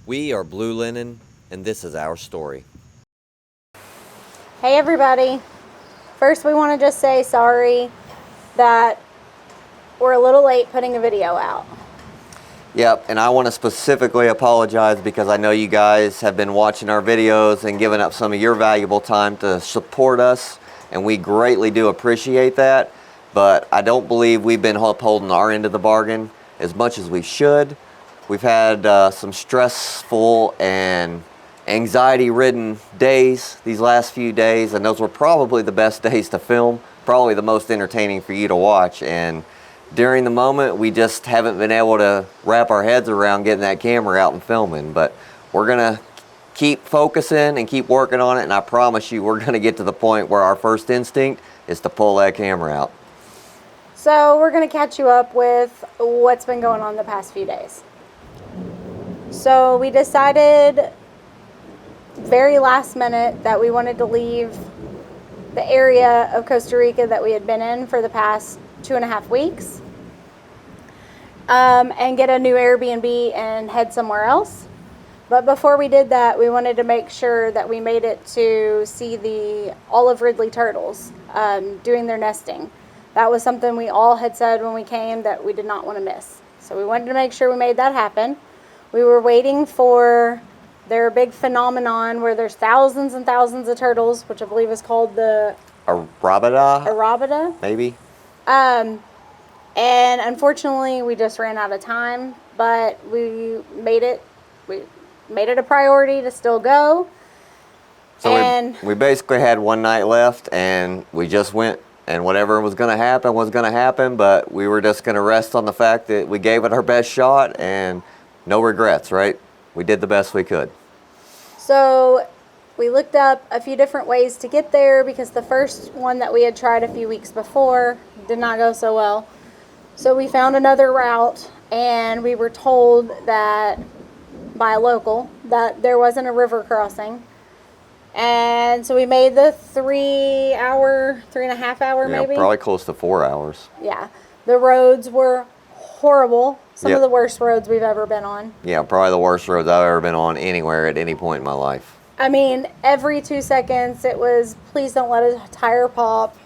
We are Blue Linen, and this is our story. Hey everybody. First we want to just say sorry that we're a little late putting a video out. Yep, and I want to specifically apologize because I know you guys have been watching our videos and giving up some of your valuable time to support us, and we greatly do appreciate that, but I don't believe we've been upholding our end of the bargain as much as we should. We've had some stressful and anxiety-ridden days these last few days, and those were probably the best days to film, probably the most entertaining for you to watch. And during the moment, we just haven't been able to wrap our heads around getting that camera out and filming. But we're gonna keep focusing and keep working on it, and I promise you we're gonna get to the point where our first instinct is to pull that camera out. So we're going to catch you up with what's been going on the past few days. So we decided very last minute that we wanted to leave the area of Costa Rica that we had been in for the past 2.5 weeks and get a new Airbnb and head somewhere else. But before we did that, we wanted to make sure that we made it to see the olive ridley turtles doing their nesting. That was something we all had said when we came that we did not want to miss. So we wanted to make sure we made that happen. We were waiting for their big phenomenon where there's thousands and thousands of turtles, which I believe is called the Arabida, maybe. And unfortunately, we just ran out of time, but we made it. We made it a priority to still go. So we basically had one night left, and we just went. And whatever was going to happen was going to happen, but we were just going to rest on the fact that we gave it our best shot and no regrets, right? We did the best we could. So we looked up a few different ways to get there because the first one that we had tried a few weeks before did not go so well. So we found another route, and we were told that by a local that there wasn't a river crossing. And so we made the 3.5 hour maybe. Probably close to 4 hours. Yeah. The roads were horrible. Some of the worst roads we've ever been on. Yeah, probably the worst roads I've ever been on anywhere at any point in my life. I mean, every 2 seconds it was, please don't let a tire pop.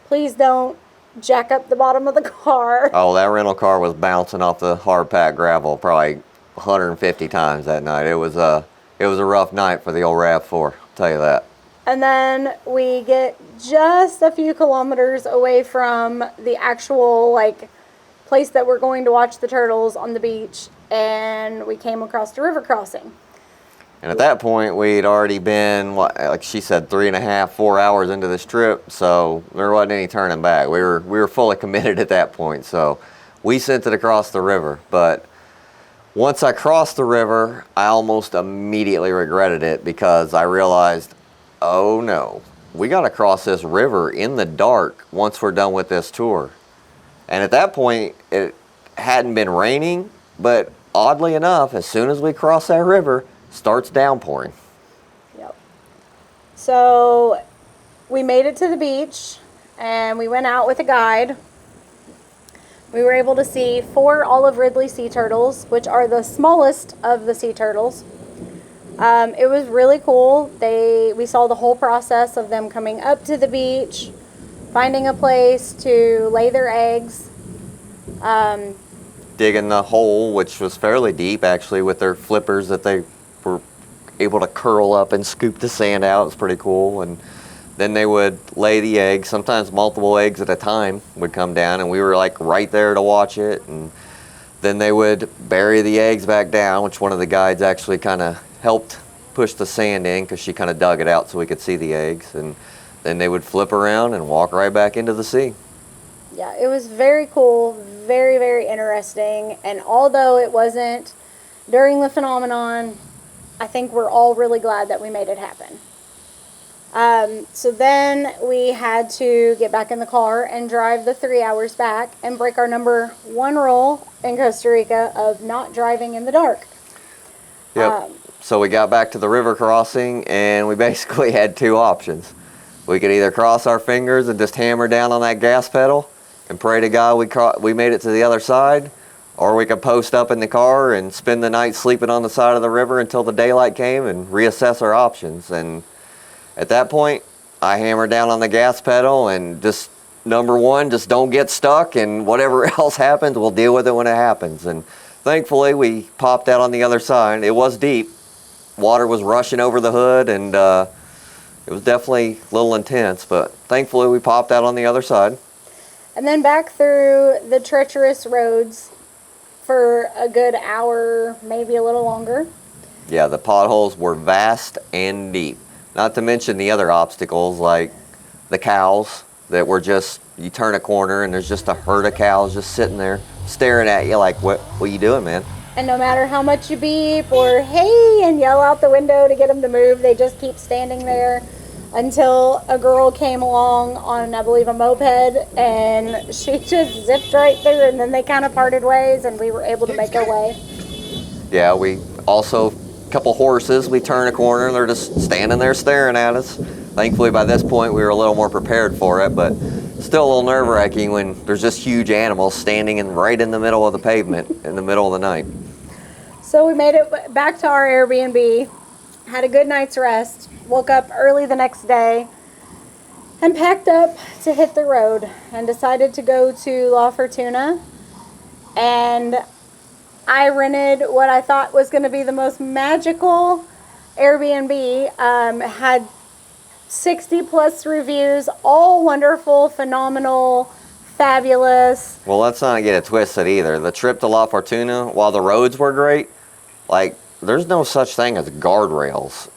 Please don't jack up the bottom of the car. Oh, that rental car was bouncing off the hard packed gravel probably 150 times that night. It was a rough night for the old RAV4. Tell you that. And then we get just a few kilometers away from the actual place that we're going to watch the turtles on the beach, and we came across the river crossing. And at that point, we'd already been, like she said, 3.5, 4 hours into this trip, so there wasn't any turning back. We were fully committed at that point, so we sent it across the river. But once I crossed the river, I almost immediately regretted it because I realized, oh no, we got to cross this river in the dark once we're done with this tour. And at that point, it hadn't been raining, but oddly enough, as soon as we cross that river, it starts downpouring. Yep. So we made it to the beach, and we went out with a guide. We were able to see 4 olive ridley sea turtles, which are the smallest of the sea turtles. It was really cool. We saw the whole process of them coming up to the beach, finding a place to lay their eggs. Digging the hole, which was fairly deep actually, with their flippers that they were able to curl up and scoop the sand out. It's pretty cool. And then they would lay the eggs. Sometimes multiple eggs at a time would come down, and we were right there to watch it. And then they would bury the eggs back down, which one of the guides actually kind of helped push the sand in because she kind of dug it out so we could see the eggs. And then they would flip around and walk right back into the sea. Yeah, it was very cool, very, very interesting. And although it wasn't during the phenomenon, I think we're all really glad that we made it happen. So then we had to get back in the car and drive the 3 hours back and break our number 1 rule in Costa Rica of not driving in the dark. Yep. So we got back to the river crossing, and we basically had 2 options. We could either cross our fingers and just hammer down on that gas pedal and pray to God we made it to the other side, or we could post up in the car and spend the night sleeping on the side of the river until the daylight came and reassess our options. And at that point, I hammered down on the gas pedal and just, number one, just don't get stuck, and whatever else happens, we'll deal with it when it happens. And thankfully, we popped out on the other side. It was deep. Water was rushing over the hood, and it was definitely a little intense, but thankfully we popped out on the other side. And then back through the treacherous roads for a good hour, maybe a little longer. Yeah, the potholes were vast and deep. Not to mention the other obstacles like the cows that were just, you turn a corner and there's just a herd of cows just sitting there staring at you like, what are you doing, man? And no matter how much you beep or hey and yell out the window to get them to move, they just keep standing there until a girl came along on, I believe, a moped, and she just zipped right through, and then they kind of parted ways and we were able to make our way. Yeah, we also, a couple horses, we turn a corner and they're just standing there staring at us. Thankfully by this point we were a little more prepared for it, but still a little nerve-wracking when there's just huge animals standing right in the middle of the pavement in the middle of the night. So we made it back to our Airbnb, had a good night's rest, woke up early the next day, and packed up to hit the road and decided to go to La Fortuna. And I rented what I thought was going to be the most magical Airbnb. Had 60 plus reviews, all wonderful, phenomenal, fabulous. Well, let's not get it twisted either. The trip to La Fortuna, while the roads were great, like, there's no such thing as guardrails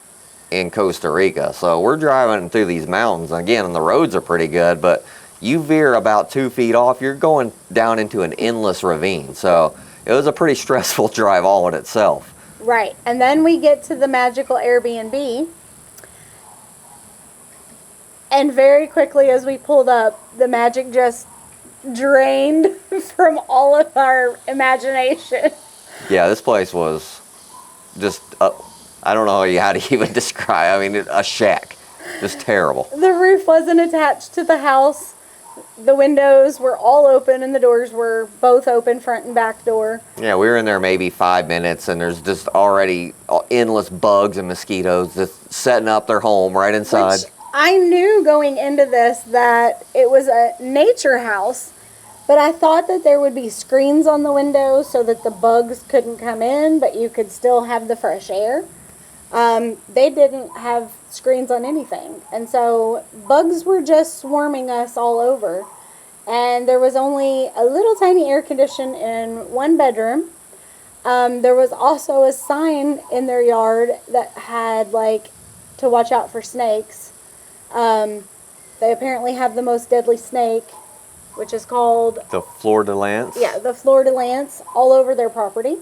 in Costa Rica. So we're driving through these mountains. Again, and the roads are pretty good, but you veer about 2 feet off, you're going down into an endless ravine. So it was a pretty stressful drive all in itself. Right. And then we get to the magical Airbnb. And very quickly as we pulled up, the magic just drained from all of our imagination. Yeah, this place was just, I don't know how to even describe. I mean, a shack. Just terrible. The roof wasn't attached to the house. The windows were all open and the doors were both open, front and back door. Yeah, we were in there maybe 5 minutes and there's just already endless bugs and mosquitoes just setting up their home right inside. Which I knew going into this that it was a nature house, but I thought that there would be screens on the windows so that the bugs couldn't come in, but you could still have the fresh air. They didn't have screens on anything. And so bugs were just swarming us all over. And there was only a little tiny air condition in one bedroom. There was also a sign in their yard that had, like, to watch out for snakes. They apparently have the most deadly snake, which is called The Fleur de Lance? Yeah, the Fleur de Lance, all over their property.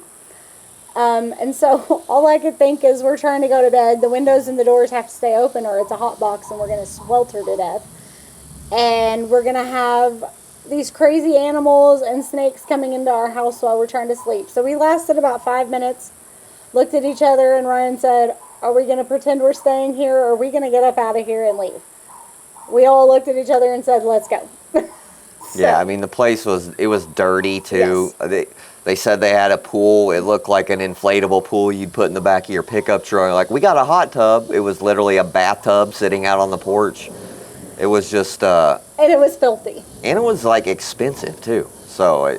And so all I could think is we're trying to go to bed. The windows and the doors have to stay open or it's a hot box and we're going to swelter to death. And we're going to have these crazy animals and snakes coming into our house while we're trying to sleep. So we lasted about 5 minutes, looked at each other, and Ryan said, are we going to pretend we're staying here or are we going to get up out of here and leave? We all looked at each other and said, let's go. So, yeah, I mean, the place was dirty too. Yes. They said they had a pool. It looked like an inflatable pool you'd put in the back of your pickup truck. Like, we got a hot tub. It was literally a bathtub sitting out on the porch. It was just... and it was filthy. And it was, like, expensive too. So,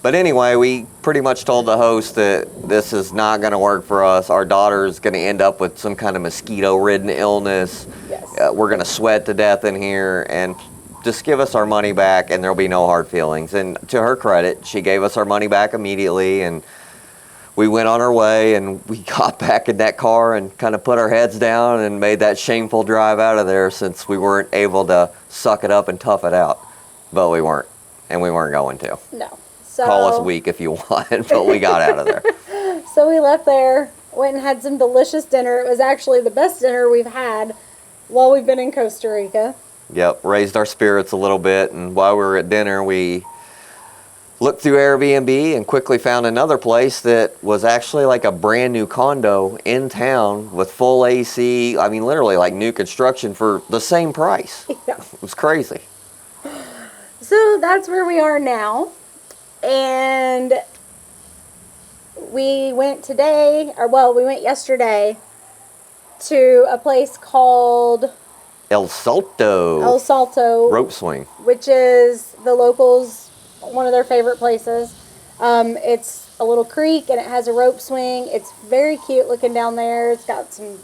but anyway, we pretty much told the host that this is not going to work for us. Our daughter's going to end up with some kind of mosquito-ridden illness. Yes. We're going to sweat to death in here, and just give us our money back, and there'll be no hard feelings. And to her credit, she gave us our money back immediately, and we went on our way, and we got back in that car and kind of put our heads down and made that shameful drive out of there since we weren't able to suck it up and tough it out. But we weren't, and we weren't going to. No. So, call us weak if you want, but we got out of there. So we left there, went and had some delicious dinner. It was actually the best dinner we've had while we've been in Costa Rica. Yep, raised our spirits a little bit, and while we were at dinner, we looked through Airbnb and quickly found another place that was actually like a brand new condo in town with full AC. I mean, literally like new construction for the same price. Yeah. It was crazy. So that's where we are now. And we went today, or well, we went yesterday to a place called El Salto. El Salto Rope swing. which is the locals' one of their favorite places. It's a little creek and it has a rope swing. It's very cute looking down there. It's got some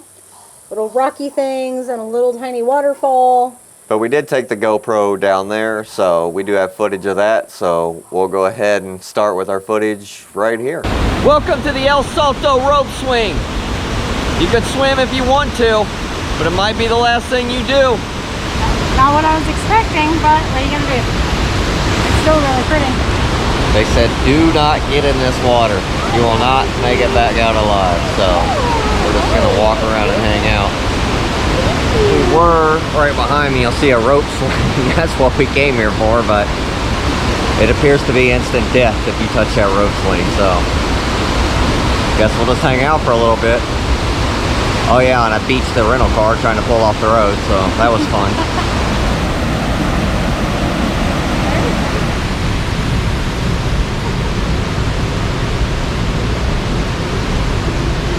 little rocky things and a little tiny waterfall. But we did take the GoPro down there, so we do have footage of that. So we'll go ahead and start with our footage right here. Welcome to the El Salto rope swing. You could swim if you want to, but it might be the last thing you do. Not what I was expecting, but what are you gonna do? It's still really pretty. They said, do not get in this water. You will not make it back out alive. So we're just gonna walk around and hang out. We were right behind me. You'll see a rope swing. That's what we came here for, but it appears to be instant death if you touch that rope swing. So guess we'll just hang out for a little bit. Oh yeah, and I beached the rental car trying to pull off the road, so that was fun.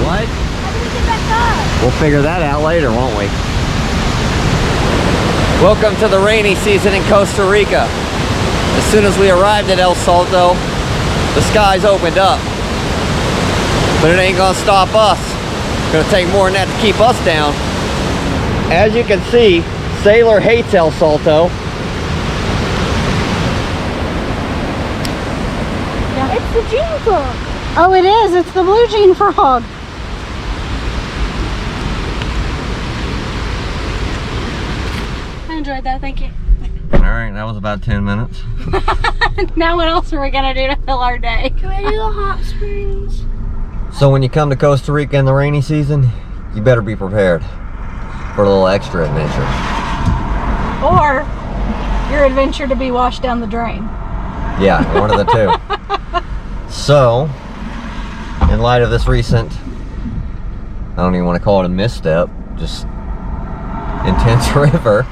What? How do we get back up? We'll figure that out later, won't we? Welcome to the rainy season in Costa Rica. As soon as we arrived at El Salto, the skies opened up. But it ain't gonna stop us. It's gonna take more than that to keep us down. As you can see, Sailor hates El Salto. Yeah. It's the gene frog. Oh, it is. It's the blue gene frog. I enjoyed that. Thank you. All right, that was about 10 minutes. Now what else are we gonna do to fill our day? Can we do the hot springs? So when you come to Costa Rica in the rainy season, you better be prepared for a little extra adventure. Or your adventure to be washed down the drain. Yeah, one of the two. So, in light of this recent, I don't even want to call it a misstep, just intense river, I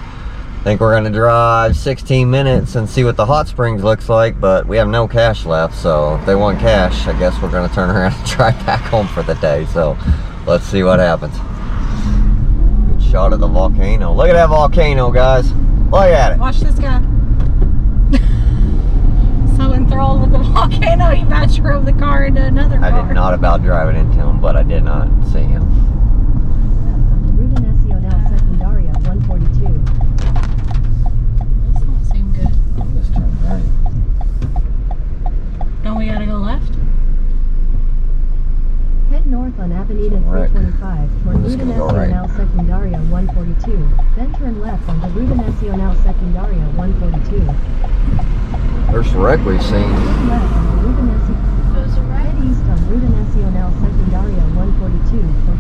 think we're going to drive 16 minutes and see what the hot springs looks like, but we have no cash left, so if they want cash, I guess we're going to turn around and drive back home for the day. So let's see what happens. Good shot of the volcano. Look at that volcano, guys. Look at it. Watch this guy. So enthralled with the volcano, he about drove the car into another car. I did not about driving into him, but I did not see him. Don't we gotta go left? Head north on Avenida 325 toward Ruta Nacional Secundaria 142. Then turn left onto Ruta Nacional Secundaria 142. First wreck we've seen. Turn left onto Ruta Nacional. Head east on Ruta Nacional Secundaria 142 for